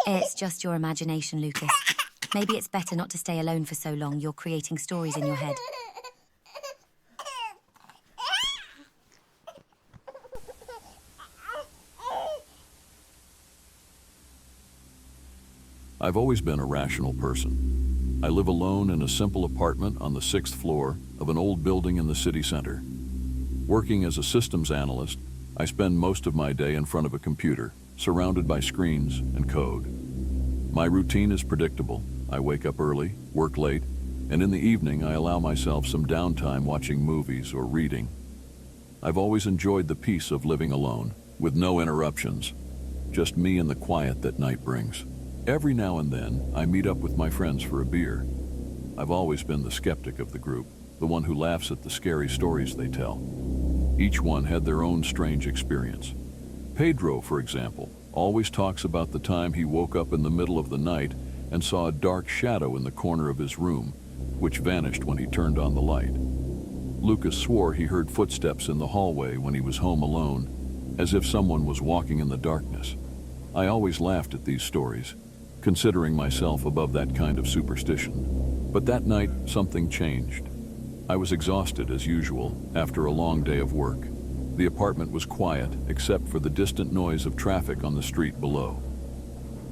It's just your imagination, Lucas. Maybe it's better not to stay alone for so long. You're creating stories in your head. I've always been a rational person. I live alone in a simple apartment on the 6th floor of an old building in the city center. Working as a systems analyst, I spend most of my day in front of a computer, surrounded by screens and code. My routine is predictable. I wake up early, work late, and in the evening I allow myself some downtime watching movies or reading. I've always enjoyed the peace of living alone, with no interruptions, just me and the quiet that night brings. Every now and then, I meet up with my friends for a beer. I've always been the skeptic of the group, the one who laughs at the scary stories they tell. Each one had their own strange experience. Pedro, for example, always talks about the time he woke up in the middle of the night and saw a dark shadow in the corner of his room, which vanished when he turned on the light. Lucas swore he heard footsteps in the hallway when he was home alone, as if someone was walking in the darkness. I always laughed at these stories, considering myself above that kind of superstition. But that night, something changed. I was exhausted as usual after a long day of work. The apartment was quiet except for the distant noise of traffic on the street below.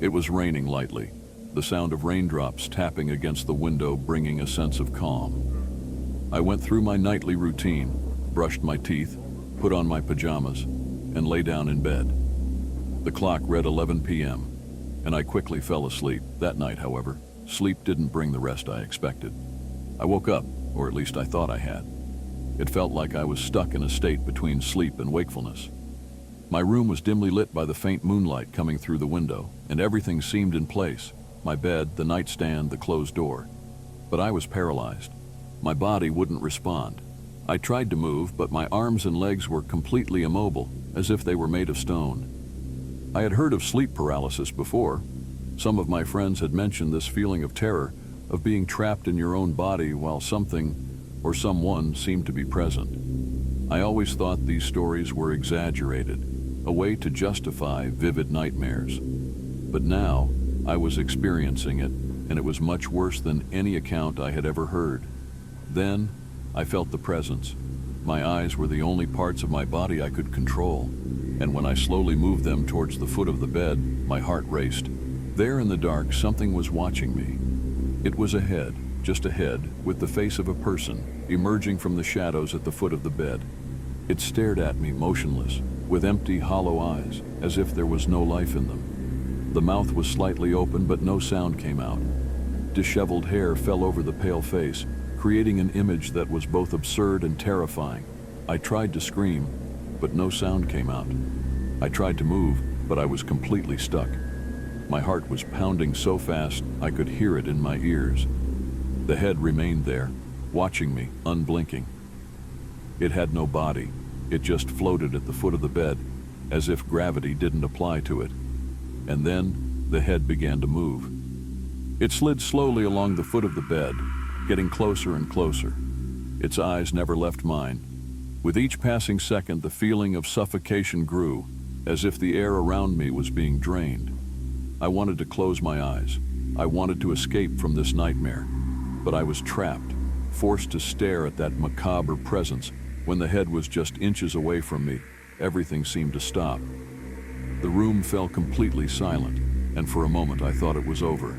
It was raining lightly, the sound of raindrops tapping against the window bringing a sense of calm. I went through my nightly routine, brushed my teeth, put on my pajamas, and lay down in bed. The clock read 11 p.m. and I quickly fell asleep. That night, however, sleep didn't bring the rest I expected. I woke up, or at least I thought I had. It felt like I was stuck in a state between sleep and wakefulness. My room was dimly lit by the faint moonlight coming through the window, and everything seemed in place: my bed, the nightstand, the closed door. But I was paralyzed. My body wouldn't respond. I tried to move, but my arms and legs were completely immobile, as if they were made of stone. I had heard of sleep paralysis before. Some of my friends had mentioned this feeling of terror, of being trapped in your own body while something or someone seemed to be present. I always thought these stories were exaggerated, a way to justify vivid nightmares. But now, I was experiencing it, and it was much worse than any account I had ever heard. Then, I felt the presence. My eyes were the only parts of my body I could control, and when I slowly moved them towards the foot of the bed, my heart raced. There in the dark, something was watching me. It was a head, just a head, with the face of a person, emerging from the shadows at the foot of the bed. It stared at me, motionless, with empty, hollow eyes, as if there was no life in them. The mouth was slightly open, but no sound came out. Disheveled hair fell over the pale face, creating an image that was both absurd and terrifying. I tried to scream, but no sound came out. I tried to move, but I was completely stuck. My heart was pounding so fast I could hear it in my ears. The head remained there, watching me, unblinking. It had no body. It just floated at the foot of the bed, as if gravity didn't apply to it. And then the head began to move. It slid slowly along the foot of the bed, getting closer and closer. Its eyes never left mine. With each passing second, the feeling of suffocation grew, as if the air around me was being drained. I wanted to close my eyes. I wanted to escape from this nightmare, but I was trapped, forced to stare at that macabre presence. When the head was just inches away from me, everything seemed to stop. The room fell completely silent, and for a moment I thought it was over.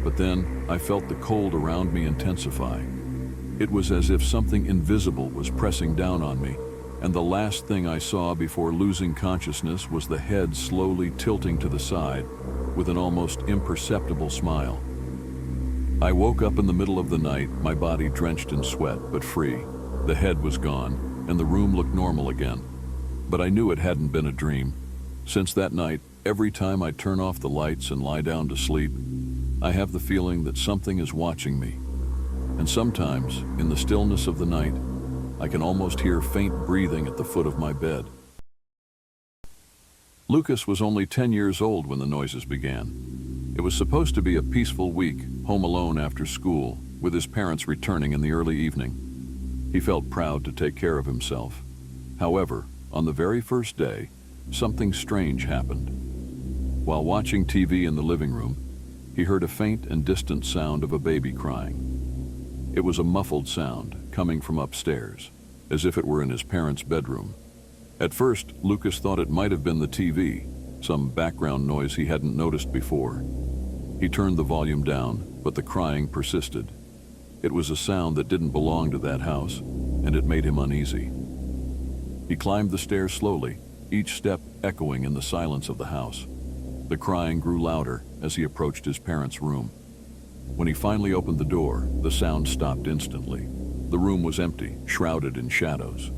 But then I felt the cold around me intensify. It was as if something invisible was pressing down on me, and the last thing I saw before losing consciousness was the head slowly tilting to the side with an almost imperceptible smile. I woke up in the middle of the night, my body drenched in sweat but free. The head was gone, and the room looked normal again. But I knew it hadn't been a dream. Since that night, every time I turn off the lights and lie down to sleep, I have the feeling that something is watching me. And sometimes, in the stillness of the night, I can almost hear faint breathing at the foot of my bed. Lucas was only 10 years old when the noises began. It was supposed to be a peaceful week, home alone after school, with his parents returning in the early evening. He felt proud to take care of himself. However, on the very first day, something strange happened. While watching TV in the living room, he heard a faint and distant sound of a baby crying. It was a muffled sound coming from upstairs, as if it were in his parents' bedroom. At first, Lucas thought it might have been the TV, some background noise he hadn't noticed before. He turned the volume down, but the crying persisted. It was a sound that didn't belong to that house, and it made him uneasy. He climbed the stairs slowly, each step echoing in the silence of the house. The crying grew louder as he approached his parents' room. When he finally opened the door, the sound stopped instantly. The room was empty, shrouded in shadows.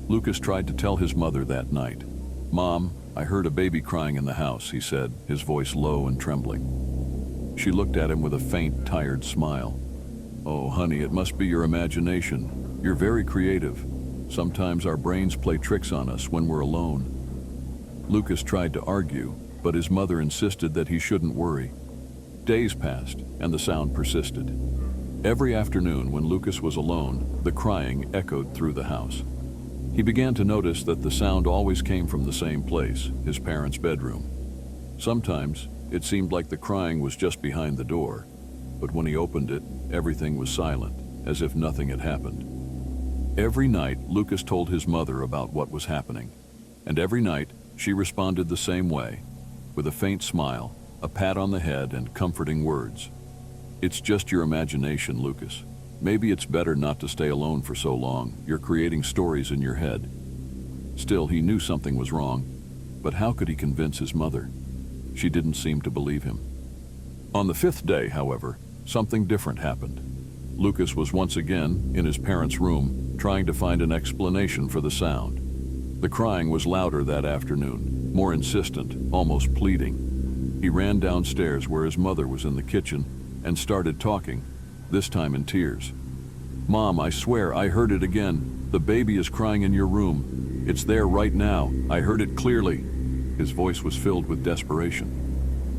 Lucas tried to tell his mother that night. "Mom, I heard a baby crying in the house," he said, his voice low and trembling. She looked at him with a faint, tired smile. "Oh, honey, it must be your imagination. You're very creative. Sometimes our brains play tricks on us when we're alone." Lucas tried to argue, but his mother insisted that he shouldn't worry. Days passed, and the sound persisted. Every afternoon when Lucas was alone, the crying echoed through the house. He began to notice that the sound always came from the same place, his parents' bedroom. Sometimes, it seemed like the crying was just behind the door, but when he opened it, everything was silent, as if nothing had happened. Every night, Lucas told his mother about what was happening, and every night, she responded the same way, with a faint smile, a pat on the head, and comforting words. "It's just your imagination, Lucas. Maybe it's better not to stay alone for so long. You're creating stories in your head." Still, he knew something was wrong, but how could he convince his mother? She didn't seem to believe him. On the 5th day, however, something different happened. Lucas was once again in his parents' room, trying to find an explanation for the sound. The crying was louder that afternoon, more insistent, almost pleading. He ran downstairs where his mother was in the kitchen and started talking, this time in tears. "Mom, I swear, I heard it again. The baby is crying in your room. It's there right now. I heard it clearly." His voice was filled with desperation.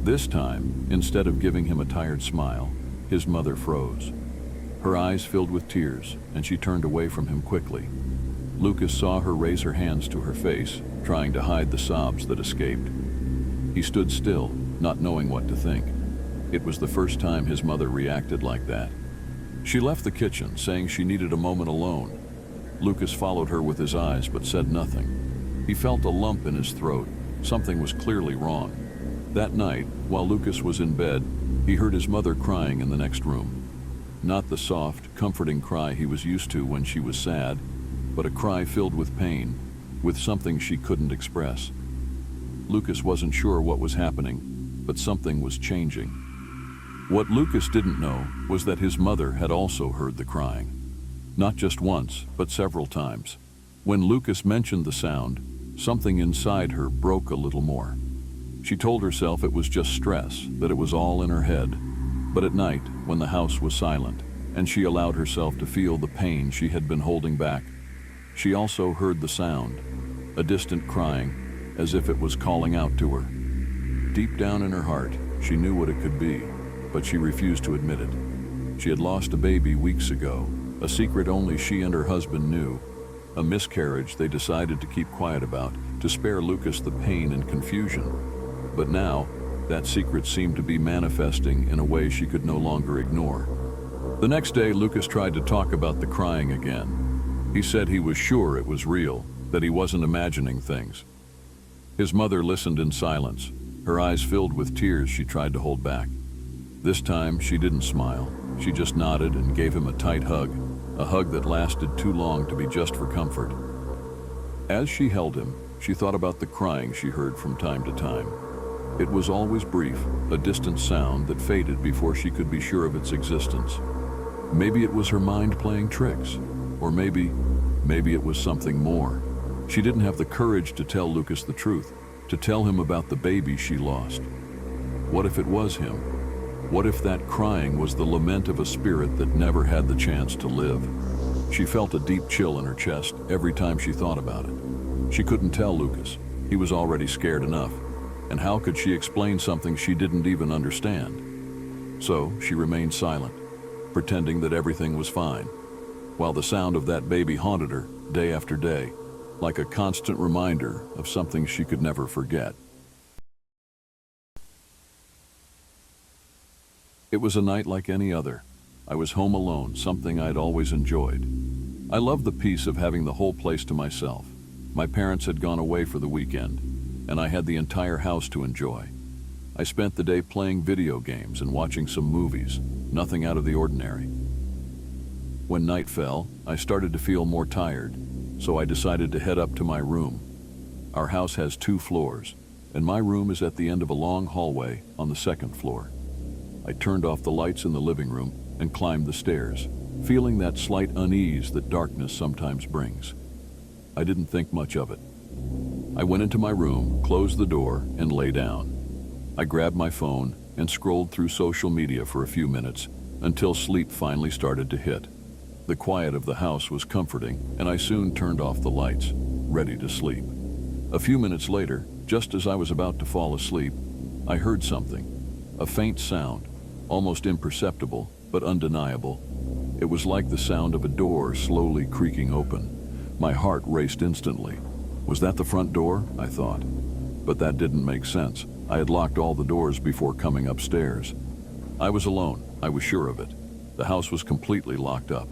This time, instead of giving him a tired smile, his mother froze. Her eyes filled with tears, and she turned away from him quickly. Lucas saw her raise her hands to her face, trying to hide the sobs that escaped. He stood still, not knowing what to think. It was the first time his mother reacted like that. She left the kitchen, saying she needed a moment alone. Lucas followed her with his eyes, but said nothing. He felt a lump in his throat. Something was clearly wrong. That night, while Lucas was in bed, he heard his mother crying in the next room. Not the soft, comforting cry he was used to when she was sad, but a cry filled with pain, with something she couldn't express. Lucas wasn't sure what was happening, but something was changing. What Lucas didn't know was that his mother had also heard the crying. Not just once, but several times. When Lucas mentioned the sound, something inside her broke a little more. She told herself it was just stress, that it was all in her head. But at night, when the house was silent, and she allowed herself to feel the pain she had been holding back, she also heard the sound, a distant crying, as if it was calling out to her. Deep down in her heart, she knew what it could be, but she refused to admit it. She had lost a baby weeks ago, a secret only she and her husband knew, a miscarriage they decided to keep quiet about, to spare Lucas the pain and confusion. But now, that secret seemed to be manifesting in a way she could no longer ignore. The next day, Lucas tried to talk about the crying again. He said he was sure it was real, that he wasn't imagining things. His mother listened in silence, her eyes filled with tears she tried to hold back. This time, she didn't smile. She just nodded and gave him a tight hug, a hug that lasted too long to be just for comfort. As she held him, she thought about the crying she heard from time to time. It was always brief, a distant sound that faded before she could be sure of its existence. Maybe it was her mind playing tricks, or maybe it was something more. She didn't have the courage to tell Lucas the truth, to tell him about the baby she lost. What if it was him? What if that crying was the lament of a spirit that never had the chance to live? She felt a deep chill in her chest every time she thought about it. She couldn't tell Lucas. He was already scared enough. And how could she explain something she didn't even understand? So she remained silent, pretending that everything was fine, while the sound of that baby haunted her day after day, like a constant reminder of something she could never forget. It was a night like any other. I was home alone, something I'd always enjoyed. I loved the peace of having the whole place to myself. My parents had gone away for the weekend, and I had the entire house to enjoy. I spent the day playing video games and watching some movies, nothing out of the ordinary. When night fell, I started to feel more tired, so I decided to head up to my room. Our house has 2 floors, and my room is at the end of a long hallway on the 2nd floor. I turned off the lights in the living room and climbed the stairs, feeling that slight unease that darkness sometimes brings. I didn't think much of it. I went into my room, closed the door, and lay down. I grabbed my phone and scrolled through social media for a few minutes until sleep finally started to hit. The quiet of the house was comforting, and I soon turned off the lights, ready to sleep. A few minutes later, just as I was about to fall asleep, I heard something, a faint sound, almost imperceptible but undeniable. It was like the sound of a door slowly creaking open. My heart raced instantly. Was that the front door? I thought. But that didn't make sense. I had locked all the doors before coming upstairs. I was alone, I was sure of it. The house was completely locked up.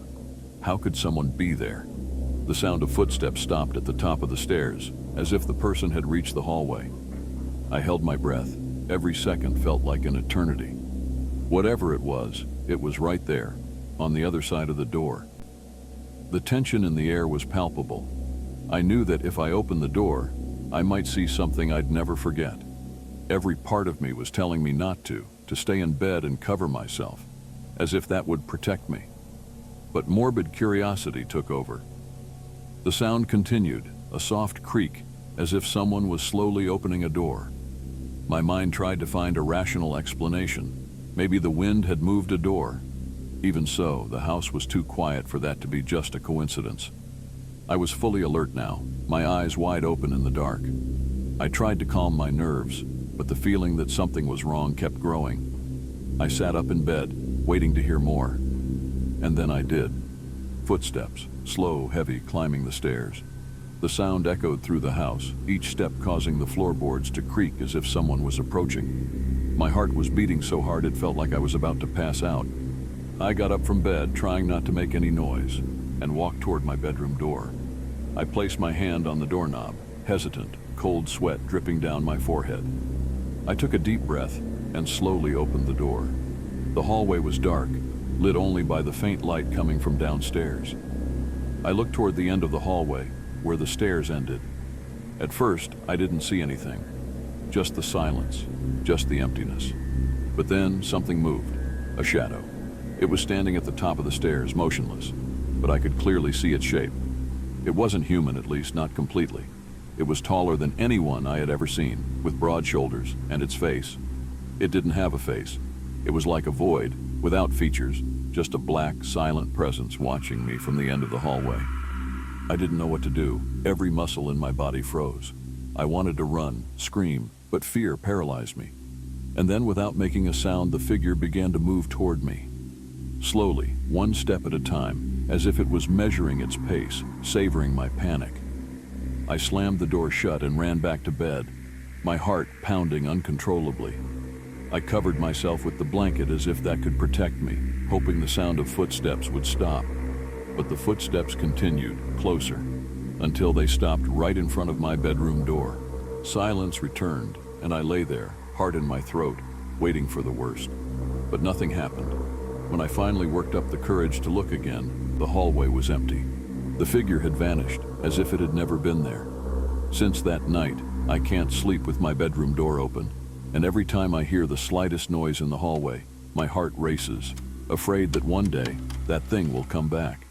How could someone be there? The sound of footsteps stopped at the top of the stairs, as if the person had reached the hallway. I held my breath. Every second felt like an eternity. Whatever it was right there, on the other side of the door. The tension in the air was palpable. I knew that if I opened the door, I might see something I'd never forget. Every part of me was telling me not to stay in bed and cover myself, as if that would protect me. But morbid curiosity took over. The sound continued, a soft creak, as if someone was slowly opening a door. My mind tried to find a rational explanation. Maybe the wind had moved a door. Even so, the house was too quiet for that to be just a coincidence. I was fully alert now, my eyes wide open in the dark. I tried to calm my nerves, but the feeling that something was wrong kept growing. I sat up in bed, waiting to hear more. And then I did. Footsteps, slow, heavy, climbing the stairs. The sound echoed through the house, each step causing the floorboards to creak as if someone was approaching. My heart was beating so hard it felt like I was about to pass out. I got up from bed, trying not to make any noise, and walked toward my bedroom door. I placed my hand on the doorknob, hesitant, cold sweat dripping down my forehead. I took a deep breath and slowly opened the door. The hallway was dark, lit only by the faint light coming from downstairs. I looked toward the end of the hallway, where the stairs ended. At first, I didn't see anything. Just the silence, just the emptiness. But then something moved, a shadow. It was standing at the top of the stairs, motionless, but I could clearly see its shape. It wasn't human, at least not completely. It was taller than anyone I had ever seen, with broad shoulders and its face. It didn't have a face. It was like a void, without features, just a black, silent presence watching me from the end of the hallway. I didn't know what to do. Every muscle in my body froze. I wanted to run, scream, but fear paralyzed me. And then, without making a sound, the figure began to move toward me. Slowly, one step at a time, as if it was measuring its pace, savoring my panic. I slammed the door shut and ran back to bed, my heart pounding uncontrollably. I covered myself with the blanket as if that could protect me, hoping the sound of footsteps would stop. But the footsteps continued, closer, until they stopped right in front of my bedroom door. Silence returned, and I lay there, heart in my throat, waiting for the worst. But nothing happened. When I finally worked up the courage to look again, the hallway was empty. The figure had vanished, as if it had never been there. Since that night, I can't sleep with my bedroom door open, and every time I hear the slightest noise in the hallway, my heart races, afraid that one day, that thing will come back.